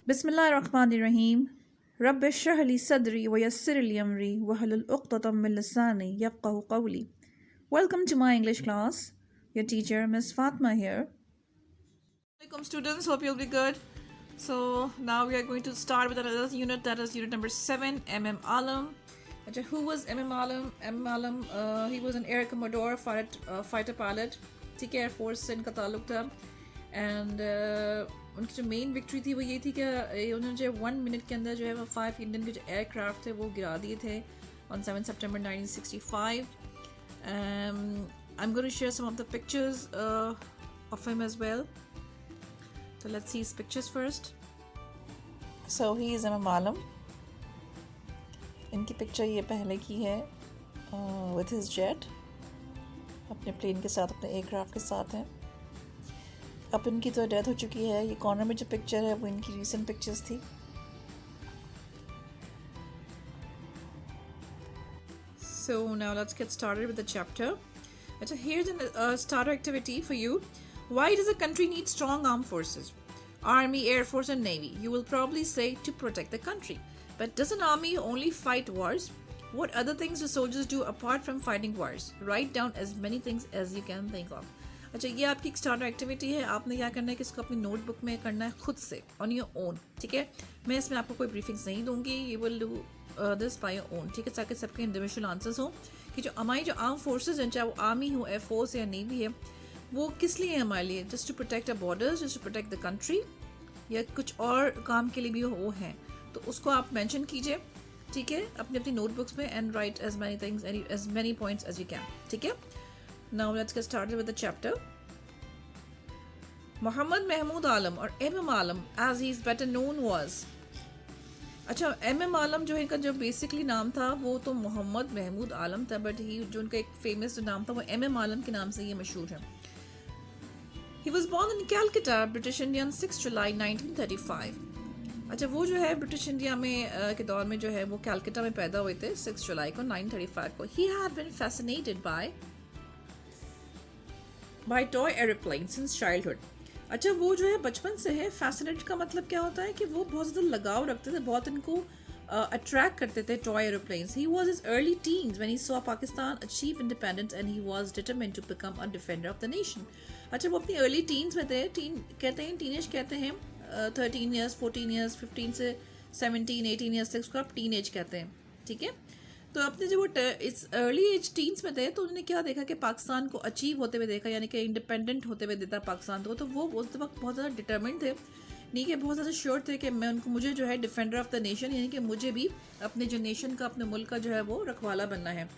बिस्मिल्लाहिर्रहमानिर्रहीम रब्बि इश्रह ली सदरी व यस्सिर ली अमरी वहलुल उक़्दतम मिन लिसानी यफ़क़हू क़ौली. Welcome to my English class. Your teacher Miss Fatma here. Welcome students, hope you'll be good. So now we are going to start with another unit, that is unit number 7, MM Alam. Who was MM Alam? MM Alam, he was an Air Commodore fighter pilot. ठीक है, Air Force से इनका ताल्लुक था. And उनकी जो main victory थी वो ये थी कि उन्होंने जो 1 मिनट के अंदर जो है वो 5 इंडियन के जो एयरक्राफ्ट थे वो गिरा दिए थे on 7 September 1965. I'm going to share some of the pictures of him as well. So let's see his pictures first. So he is MM Alam. इनकी पिक्चर ये पहले की है with his jet, अपने प्लेन के साथ, अपने एयरक्राफ्ट के साथ हैं. अब इनकी तो डेथ हो चुकी है. ये कॉर्नर में जो पिक्चर है वो इनकी रीसेंट पिक्चर्स थी. So now let's get started with the chapter. So here's a starter activity for you. Why does a country need strong armed forces? Army, Air Force and Navy. You will probably say to protect the country. But does an army only fight wars? What other things do soldiers do apart from fighting wars? Write down as many things as you can think of. अच्छा, ये आपकी एक starter activity है. आपने क्या करना है कि इसको अपनी नोटबुक में करना है खुद से, ऑन योर ओन. ठीक है, मैं इसमें आपको कोई ब्रीफिंग्स नहीं दूंगी. You will do this by your own. ठीक है, ताकि सबके इंडिविजुअल आंसर्स हों कि जो हमारी जो आर्म फोर्सेज हैं, चाहे वो आर्मी हो, एयर फोर्स या नेवी है, वो किस लिए है हमारे लिए. Just to protect a borders, just to protect the country, या कुछ और काम के लिए भी वो हैं. तो उसको आप मैंशन कीजिए. ठीक है, अपनी अपनी नोटबुक्स में, and write as many things, as many points as you can. ठीक है, now let's get started with the chapter. Muhammad Mahmud Alam और MM Alam as he is better known was. अच्छा, MM Alam जो इनका जो basically नाम था वो तो मोहम्मद महमूद आलम था, बट ही जो उनका एक फेमस जो नाम था वो MM Alam के नाम से ये मशहूर है. He was born in Calcutta, British India on 6 July 1935. अच्छा, वो जो है ब्रिटिश इंडिया में के दौर में जो है वो कैलकटा में पैदा हुए थे 6 जुलाई को 1935 को. He had been fascinated by toy airplanes since childhood. अच्छा, वो जो है बचपन से है. फैसिनेट का मतलब क्या होता है कि वो बहुत ज़्यादा लगाव रखते थे, बहुत इनको अट्रैक्ट करते थे toy aeroplanes. He was his early teens when he saw Pakistan achieve independence and he was determined to become a defender of the nation. अच्छा, वो अपनी अर्ली टीन्स में थे. कहते हैं, टीनेज कहते हैं 13 ईयर्स, 14 ईयर्स, 15 से 17, 18 ईयर्स तक उसको आप टीनेज कहते हैं. ठीक है, तो अपने जब वो इस अर्ली एज टीन्स में थे तो उन्होंने क्या देखा कि पाकिस्तान को अचीव होते हुए देखा, यानी कि इंडिपेंडेंट होते हुए देता पाकिस्तान को. तो वो उस वक्त बहुत ज़्यादा डिटर्मिन्ड थे, नहीं कि बहुत ज़्यादा श्योर थे कि मुझे जो है डिफेंडर ऑफ द नेशन, यानी कि मुझे भी अपने जो नेशन का, अपने मुल्क का जो है वो रखवाला बनना है.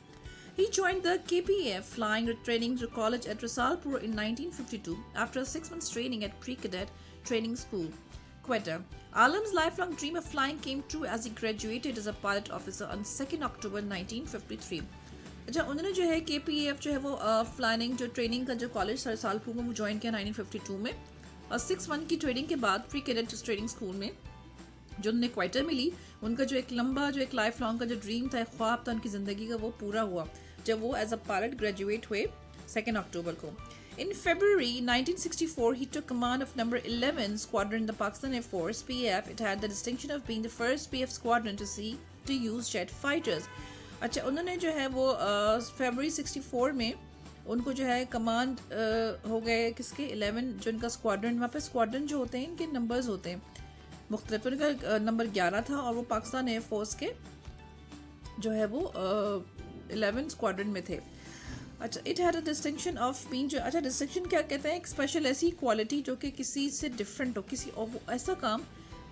He joined the KPAF flying training college at Rasalpur in 1952 after a 6 months training at pre-cadet training school, Quetta. Alam's lifelong dream of flying came true as he graduated as a pilot officer on 2 October 1953. अच्छा, उन्होंने जो है KPAF जो है वो flying जो training का जो कॉलेज रसालपुर में वो ज्वाइन किया 1952 में, और 6 मंथ की ट्रेनिंग के बाद प्री कैडेट ट्रेनिंग स्कूल में जो उन्हें क्वाइटर मिली. उनका जो एक लंबा जो एक लाइफ लॉन्ग का जो ड्रीम था, ख्वाब था उनकी ज़िंदगी का, वो पूरा हुआ जब वो एज अ पायलट ग्रेजुएट हुए 2 अक्टूबर को. In February 1964, he took command of number 11 squadron in the Pakistan Air Force (PAF). It had the distinction of being the first PAF squadron to use jet fighters. अच्छा, उन्होंने जो है वो February 64 में उनको जो है कमांड हो गए किसके, 11 जो इनका स्क्वाड्रन. वहाँ पे स्क्वाड्रन जो होते हैं इनके नंबर्स होते हैं मुख्तलिफ. उनका नंबर 11 था और वो पाकिस्तान एयर फोर्स के जो है वो 11 स्क्वाड्रन में थे. अच्छा, it had a distinction of being जो, अच्छा डिस्टिंक्शन क्या कहते हैं, एक स्पेशल ऐसी क्वालिटी जो कि किसी से डिफरेंट हो, किसी और ऐसा काम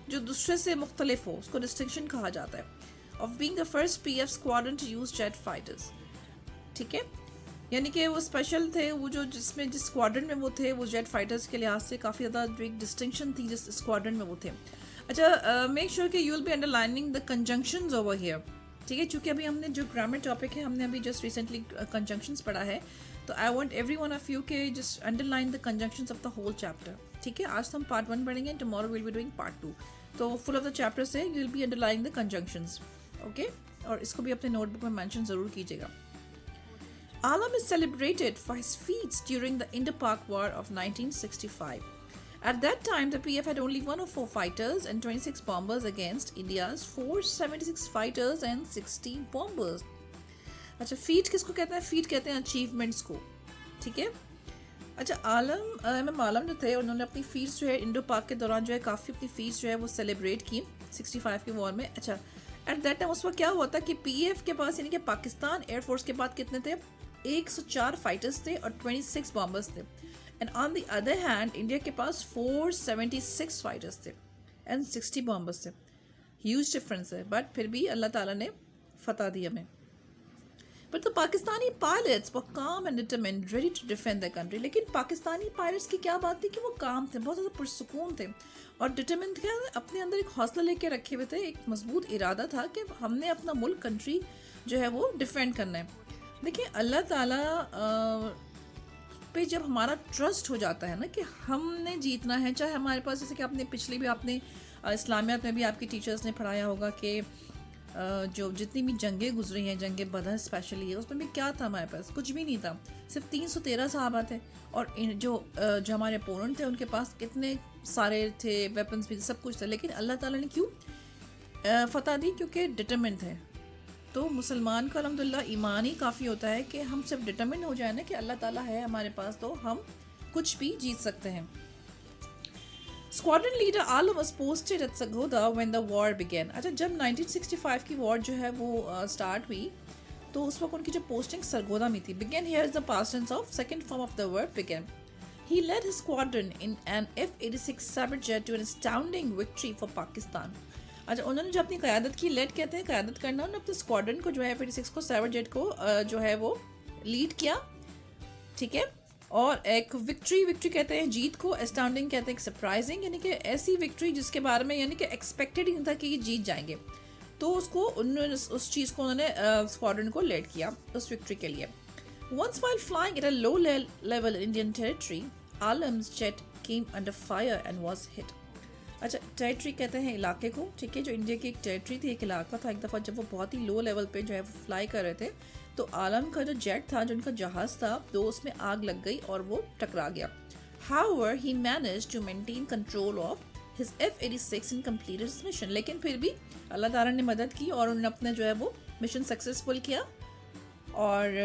जो दूसरे से मुख्तलिफ हो, उसको डिस्टिंक्शन कहा जाता है. Of being the first PF squadron to use jet fighters. ठीक है, यानी कि वो स्पेशल थे, वो जो जिसमें जिस स्क्वाड्रन में वो थे वो जेट फाइटर्स के लिहाज से काफ़ी ज़्यादा जो एक डिस्टिंक्शन थी जिस स्क्वाड्रन में वो थे. अच्छा, मेक श्योर कि you will B underlining the conjunctions over here. ठीक है, चूँकि अभी हमने जो ग्रामर टॉपिक है हमने अभी जस्ट रिसेंटली कंजंक्शंस पढ़ा है, तो I want every one of you के just underline the conjunctions of the whole chapter. ठीक है, आज हम पार्ट 1 पढ़ेंगे, tomorrow will be doing part 2. तो फुल ऑफ द चैप्टर से you will be underlining the conjunctions. Okay, और इसको भी अपने नोटबुक में मेंशन ज़रूर कीजिएगा. Alam is celebrated for his feats during the Indo-Pak War of 1965. At that time, the PF had only 104 fighters and 26 bombers against India's 476 fighters and 16 bombers. अच्छा, feet किसको कहते हैं? फीट कहते हैं अचीवमेंट्स को, ठीक है। अच्छा, एम आलम जो थे उन्होंने अपनी फीट्स जो है इंडो पाक के दौरान जो है काफ़ी अपनी फीट्स जो है वो सेलिब्रेट की 65 के वॉर में। अच्छा, एट दैट टाइम उस वक्त क्या हुआ था कि पीएफ के पास यानी कि पाकिस्तान एयरफोर्स के पास कितने थे? 104 फाइटर्स थे और 26 बॉम्बर्स थे। And on the other hand India के पास 476 फाइटर्स थे एंड 60 बॉम्बर्स थे। ह्यूज डिफरेंस है, बट फिर भी अल्लाह ताला ने फतह दी हमें। But the Pakistani pilots were calm and determined, ready to defend their country. लेकिन पाकिस्तानी पायलट्स की क्या बात थी कि वो काम थे, बहुत ज़्यादा पुरसुकून थे और डिटरमिन थे, अपने अंदर एक हौसला लेके रखे हुए थे, एक मजबूत इरादा था कि हमने अपना मुल्क, कंट्री जो है वो डिफेंड करना है। देखिए, अल्लाह ताला पे जब हमारा ट्रस्ट हो जाता है ना कि हमने जीतना है, चाहे हमारे पास, जैसे कि आपने पिछली भी आपने इस्लामियात में भी आपकी टीचर्स ने पढ़ाया होगा कि जो जितनी भी जंगें गुजरी हैं, जंग बदर स्पेशली है, उसमें भी क्या था? हमारे पास कुछ भी नहीं था, सिर्फ 313 सहाबा थे और जो हमारे अपोनेंट थे उनके पास कितने सारे थे, वेपन्स भी, सब कुछ था। लेकिन अल्लाह ताला ने क्यों फतह दी? क्योंकि डिटरमिन थे। तो मुसलमान का अल्हम्दुलिल्लाह ईमान ही काफ़ी होता है कि हम सिर्फ डिटरमिन हो जाए ना कि अल्लाह ताला है हमारे पास, तो हम कुछ भी जीत सकते हैं। Squadron leader Alam was posted at Sargodha when the war began. अच्छा, जब 1965 की वॉर जो है वो स्टार्ट हुई तो उस वक्त उनकी जो पोस्टिंग सरगोदा में थी। Began here is the past tense of second form of the word began. He led his squadron in an F-86 Sabot jet to an astounding victory for Pakistan. अच्छा, उन्होंने जो अपनी क़यादत की, लेड कहते हैं क़यादत करना, उन्होंने अपने स्क्वाड्रन को जो है F-86 को, सैबट जेट को जो है वो लीड किया, ठीक है। और एक विक्ट्री कहते हैं जीत को, एस्टाउंडिंग कहते हैं सरप्राइजिंग, यानी कि ऐसी विक्ट्री जिसके बारे में यानी कि एक्सपेक्टेड ही नहीं था कि ये जीत जाएंगे। तो उसको उन्होंने उस चीज़ को उन्होंने स्क्वाड्रन को लीड किया उस विक्ट्री के लिए। Once while flying at a low level in Indian territory, Alam's jet came under fire and was hit. अच्छा, टेरिटरी कहते हैं इलाके को, ठीक है, जो इंडिया की एक टेरिटरी थी, एक इलाका था। एक दफ़ा जब वो बहुत ही लो लेवल पे जो है वो फ्लाई कर रहे थे तो आलम का जो जेट था, जो उनका जहाज़ था, तो उसमें आग लग गई और वो टकरा गया। However, he managed to maintain control of his F-86 and completed his mission. लेकिन फिर भी अल्लाह ताला ने मदद की और उन्होंने अपने जो है वो मिशन सक्सेसफुल किया और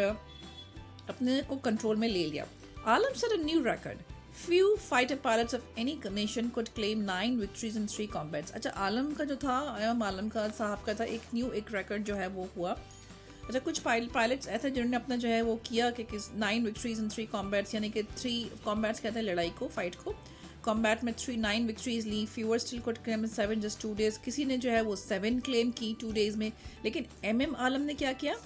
अपने को कंट्रोल में ले लिया। आलम set a new record. Few fighter pilots of any nation could claim 9 victories in 3 combats. अच्छा, आलम का जो था, आलम का साहब का था एक रिकॉर्ड जो है वो हुआ। अच्छा, कुछ पायलट्स ऐसे जिन्होंने अपना जो है वो किया कि 9 विक्ट्रीज इन 3 कॉम्बैट्स, यानी कि 3 कॉम्बैट्स कहते हैं लड़ाई को, फाइट को। कॉम्बैट में 9 विक्ट्रीज ली। Fewer still could claim 7 just 2 days। किसी ने जो है वो 7 क्लेम की 2 days में। लेकिन एम आलम ने क्या किया?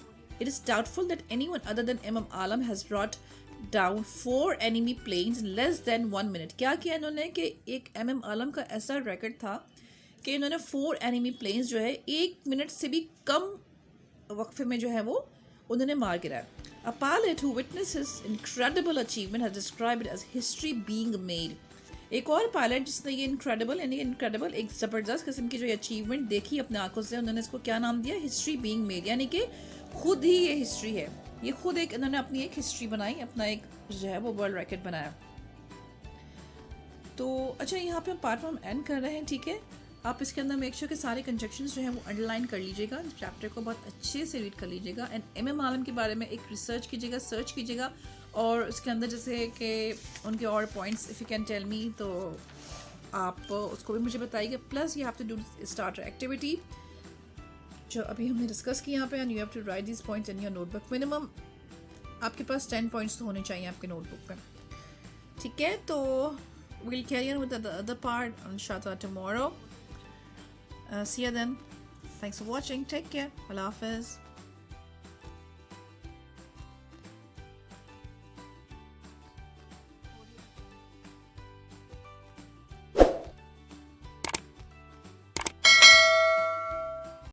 It is doubtful that anyone other than M Alam has brought down 4 enemy planes in less than 1 minute। क्या किया इन्होंने कि एक एम आलम का ऐसा रिकॉर्ड था कि इन्होंने 4 एनिमी प्लेन्स जो है 1 मिनट से भी कम वक्फे में जो है वो उन्होंने मार गिराया। A pilot who witnessed his incredible achievement has described it as history being made. एक और पायलट जिसने ये इनक्रेडिबल एक ज़बरदस्त किस्म की जो अचीवमेंट देखी अपने आंखों से, उन्होंने इसको क्या नाम दिया? हिस्ट्री बीइंग मेड, यानी कि खुद ही ये हिस्ट्री है। ये खुद एक इन्होंने अपनी एक हिस्ट्री बनाई, अपना एक जो है वो वर्ल्ड रिकॉर्ड बनाया। तो अच्छा, यहाँ पे हम पार्ट में एंड कर रहे हैं, ठीक है। आप इसके अंदर मेक श्योर कि सारे कंजक्शंस जो हैं वो अंडरलाइन कर लीजिएगा, चैप्टर को बहुत अच्छे से रीड कर लीजिएगा एंड एम आलम के बारे में एक रिसर्च कीजिएगा, सर्च कीजिएगा और उसके अंदर जैसे कि उनके और points if you can tell me, तो आप उसको भी मुझे बताइएगा। Plus you have to do starter activity जो अभी हमने डिस्कस की यहाँ पे, and you have to write this points in your notebook. Minimum आपके पास 10 पॉइंट्स तो होने चाहिए आपके नोटबुक में, ठीक है। तो we'll carry on with the other part inshallah tomorrow. See you then. Thanks for watching. Take care. Allah Hafiz.